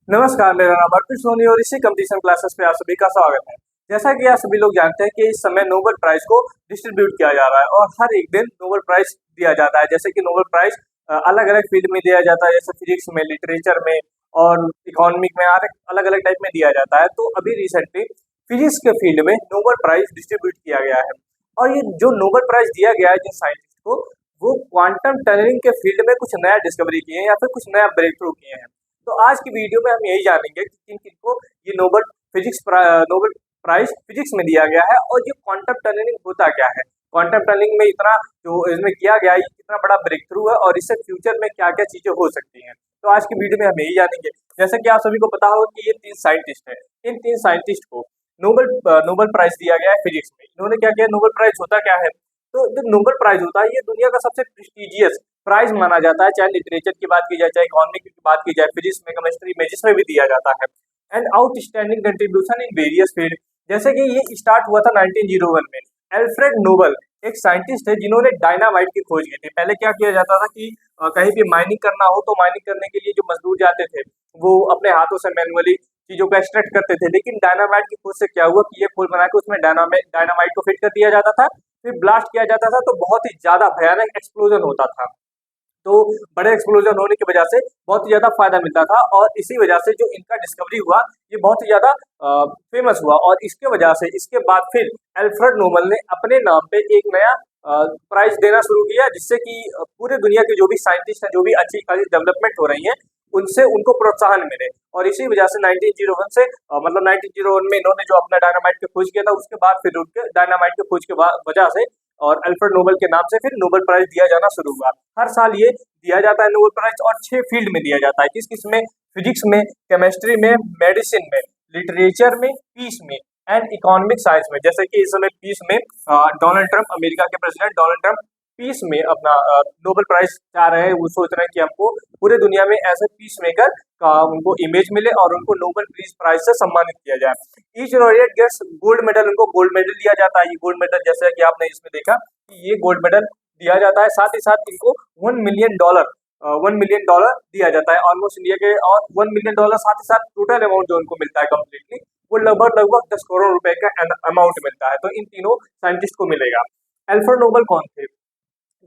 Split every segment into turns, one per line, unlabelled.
नमस्कार, मेरा नाम अर्पित सोनी और इसी कंपटीशन क्लासेस पे आप सभी का स्वागत है। जैसा कि आप सभी लोग जानते हैं कि इस समय नोबेल प्राइज को डिस्ट्रीब्यूट किया जा रहा है और हर एक दिन नोबेल प्राइज दिया जाता है। जैसे कि नोबेल प्राइज अलग अलग फील्ड में दिया जाता है, जैसे फिजिक्स में, लिटरेचर में और इकोनॉमिक में, अलग अलग टाइप में दिया जाता है। तो अभी रिसेंटली फिजिक्स के फील्ड में नोबेल प्राइज डिस्ट्रीब्यूट किया गया है और ये जो नोबेल प्राइज दिया गया है जिन साइंटिस्ट को, वो क्वांटम टनलिंग के फील्ड में कुछ नया डिस्कवरी किए हैं या फिर कुछ नया ब्रेक थ्रू किए हैं। तो आज की वीडियो में हम यही जानेंगे कि किन किन को ये नोबेल प्राइज फिजिक्स में दिया गया है और ये क्वांटम टनलिंग होता क्या है, क्वांटम टनलिंग में इतना जो इसमें किया गया है, कितना बड़ा ब्रेक थ्रू है और इससे फ्यूचर में क्या क्या चीजें हो सकती हैं। तो आज की वीडियो में हम यही जानेंगे। जैसे कि आप सभी को पता होगा कि ये तीन साइंटिस्ट है, इन तीन साइंटिस्ट को नोबेल नोबेल प्राइज दिया गया है फिजिक्स में। इन्होंने क्या किया, नोबेल प्राइज होता क्या है? तो जो नोबेल प्राइज होता है, ये दुनिया का सबसे प्रेस्टिजियस प्राइज माना जाता है, चाहे लिटरेचर की बात की जाए, चाहे इकोनॉमिक की बात की जाए, फिजिक्स में, केमिस्ट्री में, जिसमें भी दिया जाता है। And outstanding contribution in various field. जैसे कि ये स्टार्ट हुआ था 1901 में। एल्फ्रेड नोबल एक साइंटिस्ट है जिन्होंने डायनामाइट की खोज की थी। पहले क्या किया जाता था कि कहीं भी माइनिंग करना हो तो माइनिंग करने के लिए जो मजदूर जाते थे वो अपने हाथों से मैनुअली चीजों को एक्सट्रैक्ट करते थे, लेकिन डायनामाइट की खोज से क्या हुआ कि ये पुल बना के उसमें डायनामाइट को फिट कर दिया जाता था, फिर ब्लास्ट किया जाता था, तो बहुत ही ज्यादा भयानक एक्सप्लोजन होता था। तो बड़े एक्सप्लोजन होने की वजह से बहुत ही ज्यादा फायदा मिलता था और इसी वजह से जो इनका डिस्कवरी हुआ ये बहुत ही ज्यादा फेमस हुआ और इसके वजह से इसके बाद फिर एल्फ्रेड नोबल ने अपने नाम पे एक नया प्राइज देना शुरू किया, जिससे कि पूरे दुनिया के जो भी साइंटिस्ट हैं, जो भी अच्छी खासी डेवलपमेंट हो रही है, उनसे उनको प्रोत्साहन मिले। और इसी वजह से 1901 से मतलब 1901 में इन्होंने जो अपना डायनामाइट की खोज किया था, उसके बाद फिर उनके डायनामाइट की खोज के वजह से और अल्फ्रेड नोबल के नाम से फिर नोबेल प्राइज दिया जाना शुरू हुआ। हर साल ये दिया जाता है नोबेल प्राइज और 6 फील्ड में दिया जाता है। किस किस में? फिजिक्स में, केमिस्ट्री में, मेडिसिन में, लिटरेचर में, पीस में एंड इकोनॉमिक साइंस में। जैसे कि इस समय पीस में डोनाल्ड ट्रंप, अमेरिका के प्रेसिडेंट डोनाल्ड ट्रंप पीस में अपना नोबेल प्राइज चाह रहे हैं। वो सोच रहे हैं कि हमको पूरे दुनिया में ऐसे पीस मेकर का उनको इमेज मिले और उनको नोबेल पीस प्राइज से सम्मानित किया जाए। Each laureate gets gold medal, उनको गोल्ड मेडल दिया जाता है। ये गोल्ड मेडल जैसे कि आपने इसमें देखा कि ये गोल्ड मेडल दिया जाता है, साथ ही साथ इनको $1 मिलियन दिया जाता है ऑलमोस्ट इंडिया के, और $1 मिलियन साथ ही साथ टोटल अमाउंट जो उनको मिलता है कम्प्लीटली वो लगभग 10 करोड़ रुपए का अमाउंट मिलता है। तो इन तीनों साइंटिस्ट को मिलेगा। अल्फ्रेड नोबल कौन थे?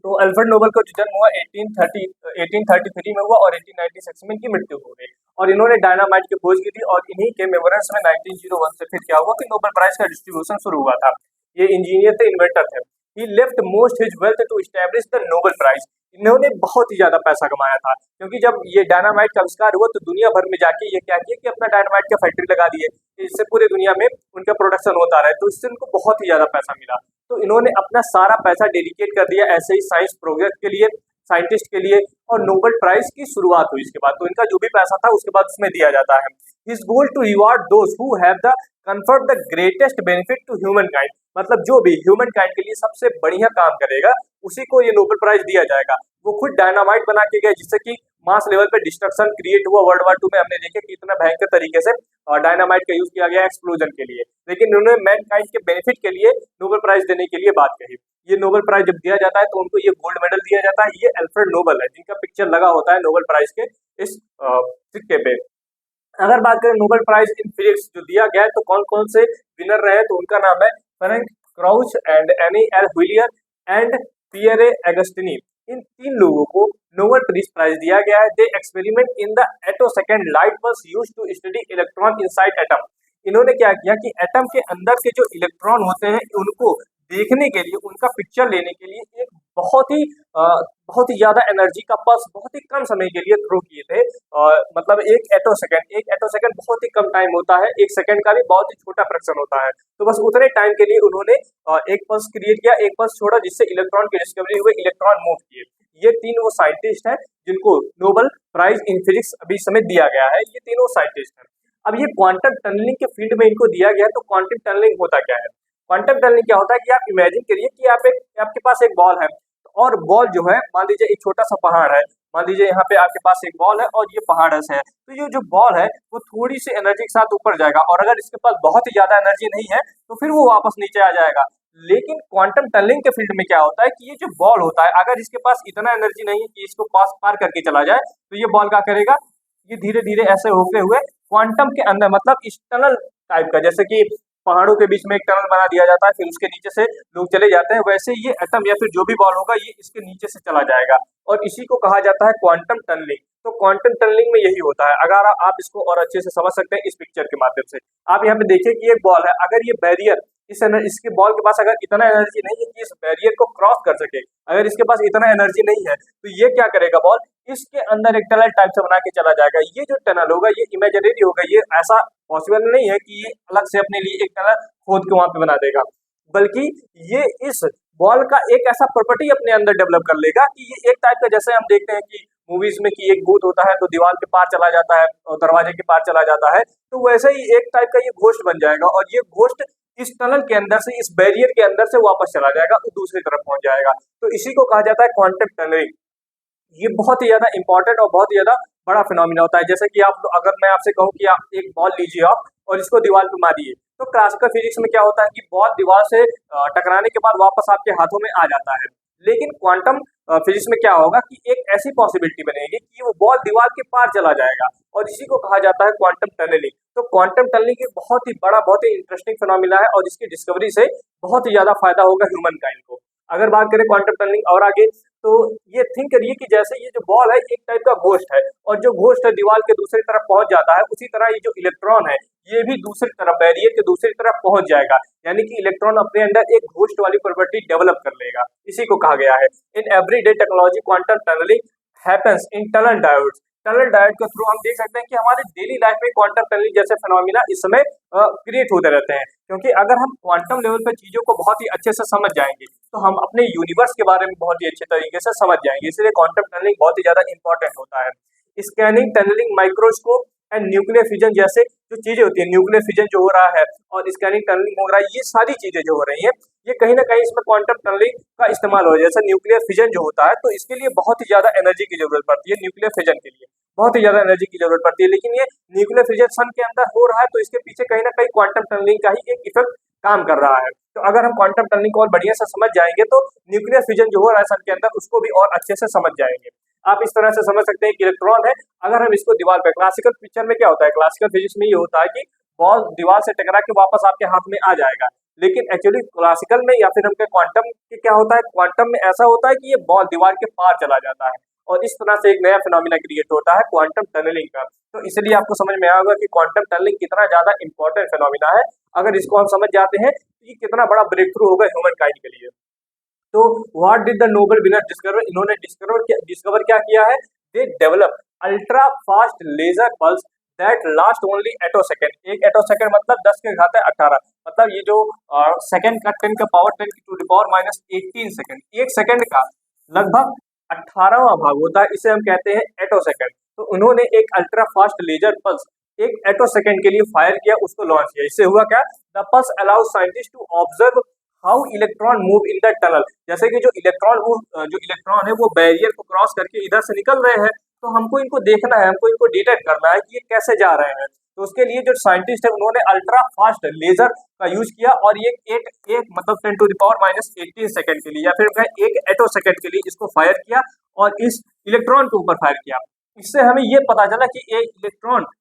तो अल्फ्रेड नोबल का जो जन्म हुआ 1833 में हुआ और 1896 में इनकी मृत्यु हो गई। और इन्होंने डायनामाइट की खोज की थी और इन्हीं के मेमोरेंस में 1901 से फिर क्या हुआ कि नोबेल प्राइज का डिस्ट्रीब्यूशन शुरू हुआ था। ये इंजीनियर थे, इन्वेंटर थे। He left most his wealth to establish the Nobel prize. इन्होंने बहुत ही ज्यादा पैसा कमाया था, क्योंकि जब ये डायनामाइट का आविष्कार हुआ तो दुनिया भर में जाके ये क्या किया कि अपना डायनामाइट का फैक्ट्री लगा दिए, इससे पूरे दुनिया में उनका प्रोडक्शन होता रहे, तो इससे उनको बहुत ही ज्यादा पैसा मिला। तो इन्होंने अपना सारा पैसा डेडिकेट कर दिया ऐसे ही साइंस प्रोजेक्ट के लिए, साइंटिस्ट के लिए, और नोबेल प्राइज की शुरुआत हुई इसके बाद। तो इनका जो भी पैसा था उसके बाद उसमें दिया जाता है। His goal to reward those who have the conferred the greatest benefit to humankind, मतलब जो भी ह्यूमन काइंड के लिए सबसे बढ़िया काम करेगा उसी को ये नोबेल प्राइज दिया जाएगा। वो खुद डायनामाइट बना के गए, जिससे कि मास लेवल पे डिस्ट्रक्शन क्रिएट हुआ। वर्ल्ड वार 2 में हमने देखे कि इतना भयंकर तरीके से डायनामाइट का यूज किया गया एक्सप्लोजन के लिए, लेकिन उन्होंने मैन काइंड के बेनिफिट के लिए नोबेल प्राइज देने के लिए बात कही। ये नोबेल प्राइज जब दिया जाता है तो उनको ये गोल्ड मेडल दिया जाता है। ये अल्फ्रेड नोबल है जिनका पिक्चर लगा होता है नोबेल प्राइज के इस सिक्के पे। अगर बात करें नोबेल प्राइज इन फिजिक्स जो दिया गया है तो कौन कौन से विनर रहे, तो उनका नाम है Frank Krausz and Anne L'Huillier and Pierre Agostini. इन 3 लोगों को नोबेल पीस प्राइज दिया गया है। They experiment in the attosecond light was used to study electron inside atom. इन्होंने क्या किया कि एटम के अंदर के जो इलेक्ट्रॉन होते हैं उनको देखने के लिए, उनका पिक्चर लेने के लिए एक बहुत ही ज्यादा एनर्जी का पल्स बहुत ही कम समय के लिए थ्रो किए थे। मतलब एक एटोसेकेंड बहुत ही कम टाइम होता है, एक सेकंड का भी बहुत ही छोटा फ्रैक्शन होता है। तो बस उतने टाइम के लिए उन्होंने एक पल्स क्रिएट किया, एक पल्स छोड़ा, जिससे इलेक्ट्रॉन की डिस्कवरी हुई, इलेक्ट्रॉन मूव किए। ये 3 वो साइंटिस्ट हैं जिनको नोबेल प्राइज इन फिजिक्स अभी समय दिया गया है। ये तीनों साइंटिस्ट हैं। अब ये क्वांटम टनलिंग के फील्ड में इनको दिया गया है। तो क्वांटम टनलिंग होता क्या है? क्वांटम टनलिंग क्या होता है कि आप इमेजिन करिए कि आपके पास एक बॉल है और बॉल जो है, मान लीजिए एक छोटा सा पहाड़ है, मान लीजिए यहाँ पे आपके पास एक बॉल है और ये पहाड़ ऐसे है, तो ये जो बॉल है वो थोड़ी सी एनर्जी के साथ ऊपर जाएगा और अगर इसके पास बहुत ही ज्यादा एनर्जी नहीं है तो फिर वो वापस नीचे आ जाएगा। लेकिन क्वांटम टनलिंग के फील्ड में क्या होता है कि ये जो बॉल होता है, अगर इसके पास इतना एनर्जी नहीं है कि इसको पार करके चला जाए, तो ये बॉल क्या करेगा, ये धीरे धीरे ऐसे होते हुए क्वांटम के अंदर, मतलब इस टनल टाइप का, जैसे कि पहाड़ों के बीच में एक टनल बना दिया जाता है, फिर उसके नीचे से लोग चले जाते हैं, वैसे ये एटम या फिर जो भी बॉल होगा ये इसके नीचे से चला जाएगा, और इसी को कहा जाता है क्वांटम टनलिंग। तो क्वांटम टनलिंग में यही होता है। अगर आप इसको और अच्छे से समझ सकते हैं इस पिक्चर के माध्यम से, आप यहाँ पे देखिए कि एक बॉल है, अगर ये बैरियर इसके बॉल के पास अगर इतना एनर्जी नहीं है कि इस बैरियर को क्रॉस कर सके, अगर इसके पास इतना एनर्जी नहीं है, तो ये क्या करेगा, बॉल इसके अंदर एक टनल टाइप से बना के चला जाएगा। ये जो टनल होगा ये इमेजिनरी होगा, ये ऐसा पॉसिबल नहीं है कि ये अलग से अपने लिए एक टनल खोद के वहां पे बना देगा, बल्कि ये इस बॉल का एक ऐसा प्रॉपर्टी अपने अंदर डेवलप कर लेगा कि ये एक टाइप का, जैसे हम देखते हैं कि मूवीज में कि एक भूत होता है तो दीवार के पार चला जाता है और दरवाजे के पार चला जाता है, तो वैसे ही एक टाइप का ये घोस्ट बन जाएगा, और ये घोस्ट इस टनल के अंदर से, इस बैरियर के अंदर से वापस चला जाएगा और दूसरी तरफ पहुंच जाएगा। तो इसी को कहा जाता है क्वांटम टनलिंग। ये बहुत ही ज्यादा इंपॉर्टेंट और बहुत ही ज्यादा बड़ा फिनोमिना होता है। जैसे कि आप, अगर मैं आपसे कहूँ कि आप एक बॉल लीजिए आप और इसको दीवार पे मारिए, तो क्लासिकल फिजिक्स में क्या होता है कि बॉल दीवार से टकराने के बाद वापस आपके हाथों में आ जाता है, लेकिन क्वांटम फिजिक्स में क्या होगा कि एक ऐसी पॉसिबिलिटी बनेगी कि वो बॉल दीवार के पार चला जाएगा, और इसी को कहा जाता है क्वांटम टनलिंग। तो क्वांटम टनलिंग एक बहुत ही बड़ा, बहुत ही इंटरेस्टिंग फिनोमिना है, और इसकी डिस्कवरी से बहुत ही ज्यादा फायदा होगा ह्यूमन काइंड को। अगर बात करें क्वांटम टनलिंग और आगे, तो ये थिंक करिए कि जैसे ये जो बॉल है एक टाइप का घोस्ट है, और जो घोस्ट है दीवार के दूसरी तरफ पहुंच जाता है, उसी तरह ये जो इलेक्ट्रॉन है ये भी दूसरी तरफ, बैरियर के दूसरी तरफ पहुंच जाएगा, यानी कि इलेक्ट्रॉन अपने अंदर एक घोस्ट वाली प्रॉपर्टी डेवलप कर लेगा। इसी को कहा गया है in everyday technology quantum tunnelling happens in tunnel diodes. Tunnel diode के थ्रू हम देख सकते हैं कि हमारे डेली लाइफ में क्वांटम टनलिंग जैसे फिनोमिना इस समय क्रिएट होते रहते हैं, क्योंकि अगर हम क्वांटम लेवल पर चीजों को बहुत ही अच्छे से समझ जाएंगे तो हम अपने यूनिवर्स के बारे में बहुत ही अच्छे तरीके से समझ जाएंगे, इसलिए क्वांटम टनलिंग बहुत ही ज्यादा इंपॉर्टेंट होता है। Scanning, tunnelling, microscope and nuclear fission जैसे जो चीजें होती है, न्यूक्लियर फिजन जो हो रहा है और स्कैनिंग टनलिंग हो रहा है, ये सारी चीजें जो हो रही है ये कहीं ना कहीं इसमें क्वांटम टनलिंग का इस्तेमाल हो रहा है। जैसे न्यूक्लियर फिजन जो होता है तो इसके लिए बहुत ही ज्यादा एनर्जी की जरूरत पड़ती है, न्यूक्लियर फिजन के लिए बहुत ही ज्यादा एनर्जी की जरूरत पड़ती है, लेकिन ये न्यूक्लियर फिजन सन के अंदर हो रहा है, तो इसके पीछे कहीं ना कहीं क्वांटम टनलिंग का ही एक इफेक्ट काम कर रहा है। तो अगर हम क्वांटम टनलिंग को और बढ़िया से समझ जाएंगे तो न्यूक्लियर फिजन जो हो रहा है सन के अंदर उसको भी और अच्छे से समझ जाएंगे। आप इस तरह से समझ सकते हैं कि इलेक्ट्रॉन है, अगर हम इसको दीवार पे, क्लासिकल पिक्चर में क्या होता है, क्लासिकल फिजिक्स में ये होता है कि बॉल दीवार से टकरा के वापस आपके हाथ में आ जाएगा, लेकिन एक्चुअली क्लासिकल में या फिर हम क्वांटम के क्या होता है, क्वांटम में ऐसा होता है कि ये बॉल दीवार के पार चला जाता है, और इस तरह से एक नया फिनोमिना क्रिएट होता है क्वांटम टनलिंग का। तो इसलिए आपको समझ में आया होगा कि क्वांटम टनलिंग कितना ज्यादा इंपॉर्टेंट फिनोमिना है। अगर इसको हम समझ जाते हैं तो ये कितना बड़ा ब्रेक थ्रू होगा ह्यूमन काइंड के लिए। तो what did the Nobel winner discover, इन्होंने डिस्कवर क्या किया है, they develop ultra fast laser pulse that last only attosecond. एक एटो सेकेंड मतलब 10 के घात 18, मतलब ये जो सेकेंड का 10 का power 10 to the power minus 18 second, एक सेकेंड का लगभग 18वां भाग होता है, इसे हम कहते हैं एटो सेकेंड। तो उन्होंने एक अल्ट्रा फास्ट लेजर पल्स एक एटो सेकेंड के लिए फायर किया, उसको लॉन्च किया। इससे हुआ क्या, the pulse allow scientist to observe how electron move in the tunnel. जैसे कि जो इलेक्ट्रॉन है वो बैरियर को क्रॉस करके इधर से निकल रहे हैं, तो हमको इनको देखना है, हमको इनको डिटेक्ट करना है कि ये कैसे जा रहे हैं। तो उसके लिए जो साइंटिस्ट है उन्होंने अल्ट्रा फास्ट लेजर का यूज किया, और ये एक मतलब 10 to the power minus 18 second के लिए या फिर एक एटो सेकेंड के लिए इसको फायर किया, और इस इलेक्ट्रॉन के ऊपर फायर किया। इससे हमें ये पता चला कि एक इलेक्ट्रॉन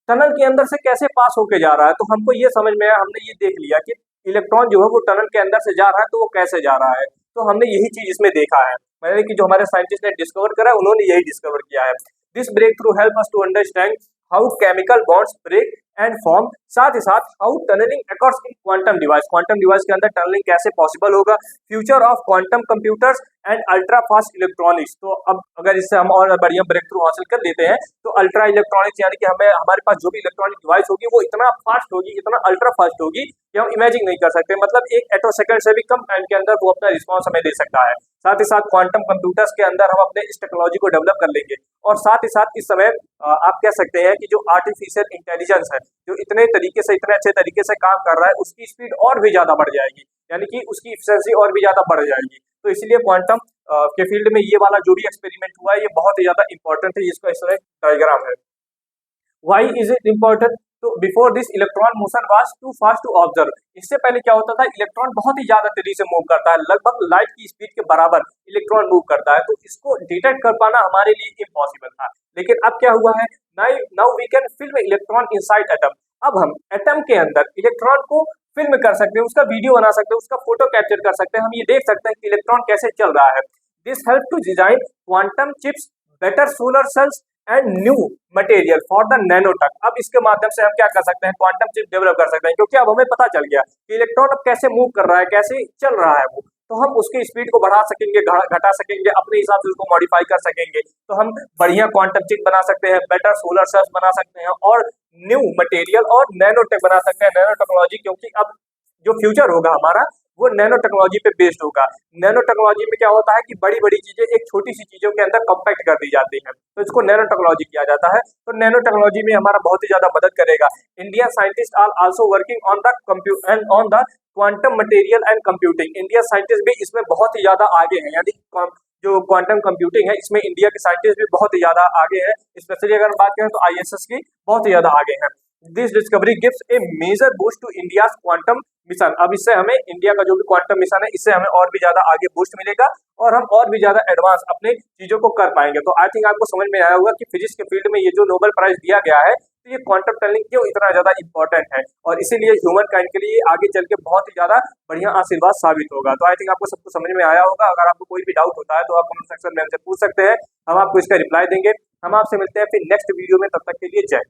टनल के अंदर से कैसे पास होके जा रहा है। तो हमको ये समझ में आया, हमने ये देख लिया कि इलेक्ट्रॉन जो है वो टनल के अंदर से जा रहा है, तो वो कैसे जा रहा है। तो हमने यही चीज इसमें देखा है, मैंने कि जो हमारे साइंटिस्ट ने डिस्कवर करा उन्होंने यही डिस्कवर किया है। This breakthrough help us to understand how chemical bonds break and form, साथ ही साथ how tunnelling occurs in quantum device. Quantum device के अंदर टनलिंग कैसे पॉसिबल होगा, future of quantum computers and ultra fast electronics. तो अब अगर इससे हम और बढ़िया ब्रेक थ्रू हासिल कर लेते हैं तो अल्ट्रा इलेक्ट्रॉनिक्स यानी कि हमारे पास जो भी इलेक्ट्रॉनिक डिवाइस होगी वो इतना फास्ट होगी, इतना अल्ट्रा फास्ट होगी कि हम इमेजिन नहीं कर सकते, मतलब एक एटो सेकंड से भी कम टाइम के अंदर वो अपना रिस्पॉन्स हमें दे सकता है। साथ ही साथ क्वांटम कंप्यूटर्स के अंदर हम अपने इस टेक्नोलॉजी को डेवलप कर लेंगे, और साथ ही साथ इस समय आप कह सकते हैं कि जो आर्टिफिशियल इंटेलिजेंस है जो इतने तरीके से, इतने अच्छे तरीके से काम कर रहा है, उसकी स्पीड और भी ज्यादा बढ़ जाएगी, यानी कि उसकी एफिशिएंसी और भी ज्यादा बढ़ जाएगी। तो इसलिए क्वांटम के फील्ड में ये वाला जो भी एक्सपेरिमेंट हुआ है ये बहुत ही ज्यादा इंपॉर्टेंट है, इसका इस तरह डायग्राम है। वाई इज इट इम्पोर्टेंट, तो before this electron motion was too fast to observe, इससे पहले क्या होता था, इलेक्ट्रॉन बहुत ही ज्यादा तेजी से मूव करता है, लगभग लाइट की स्पीड के बराबर इलेक्ट्रॉन मूव करता है, तो इसको डिटेक्ट कर पाना हमारे लिए इम्पॉसिबल था। लेकिन अब क्या हुआ है, now we can film electron inside atom. अब हम एटम के अंदर इलेक्ट्रॉन को फिल्म कर सकते हैं, उसका वीडियो बना सकते हैं, उसका फोटो कैप्चर कर सकते हैं, हम ये देख सकते हैं कि इलेक्ट्रॉन कैसे चल रहा है। This help to design quantum chips, better solar cells and new material for the nanotech. अब इसके माध्यम से हम क्या कर सकते हैं, क्वांटम चिप डेवलप कर सकते हैं, क्योंकि अब हमें पता चल गया कि इलेक्ट्रॉन अब कैसे मूव कर रहा है, कैसे चल रहा है वो, तो हम उसकी स्पीड को बढ़ा सकेंगे, घटा सकेंगे, अपने हिसाब से उसको मॉडिफाई कर सकेंगे, तो हम बढ़िया क्वांटम चिप बना सकते हैं, बेटर सोलर सेल्स बना सकते हैं और न्यू मटेरियल और नैनोटेक बना सकते हैं, नैनो टेक्नोलॉजी, क्योंकि अब जो फ्यूचर होगा हमारा वो नैनो टेक्नोलॉजी पे बेस्ड होगा। नैनो टेक्नोलॉजी में क्या होता है कि बड़ी बड़ी चीजें एक छोटी सी चीजों के अंदर कम्पैक्ट कर दी जाती हैं, तो इसको नैनो टेक्नोलॉजी किया जाता है। तो नैनो टेक्नोलॉजी में हमारा बहुत ही ज्यादा मदद करेगा। India scientist are also working on the quantum material and computing. India scientist भी इसमें बहुत ही ज्यादा आगे हैं, यानी जो क्वांटम कंप्यूटिंग है इसमें इंडिया के साइंटिस्ट भी बहुत ही ज्यादा आगे हैं। स्पेशली अगर बात करें तो ISS की बहुत ही ज्यादा आगे हैं। This discovery gives a major boost to India's quantum mission. अब इससे हमें इंडिया का जो भी क्वांटम मिशन है इससे हमें और भी ज्यादा आगे बूस्ट मिलेगा और हम और भी ज्यादा एडवांस अपने चीजों को कर पाएंगे। तो आई थिंक आपको समझ में आया होगा कि फिजिक्स के फील्ड में ये जो नोबेल प्राइज दिया गया है, तो ये क्वांटम टनलिंग क्यों इतना ज्यादा इंपॉर्टेंट है और इसीलिए ह्यूमन काइंड के लिए आगे चल के बहुत ही ज्यादा बढ़िया आशीर्वाद साबित होगा। तो आई थिंक आपको सबको समझ में आया होगा। अगर आपको कोई भी डाउट होता है तो आप कमेंट सेक्शन में हमसे पूछ सकते हैं, हम आपको इसका रिप्लाई देंगे। हम आपसे मिलते हैं फिर नेक्स्ट वीडियो में, तब तक के लिए जय।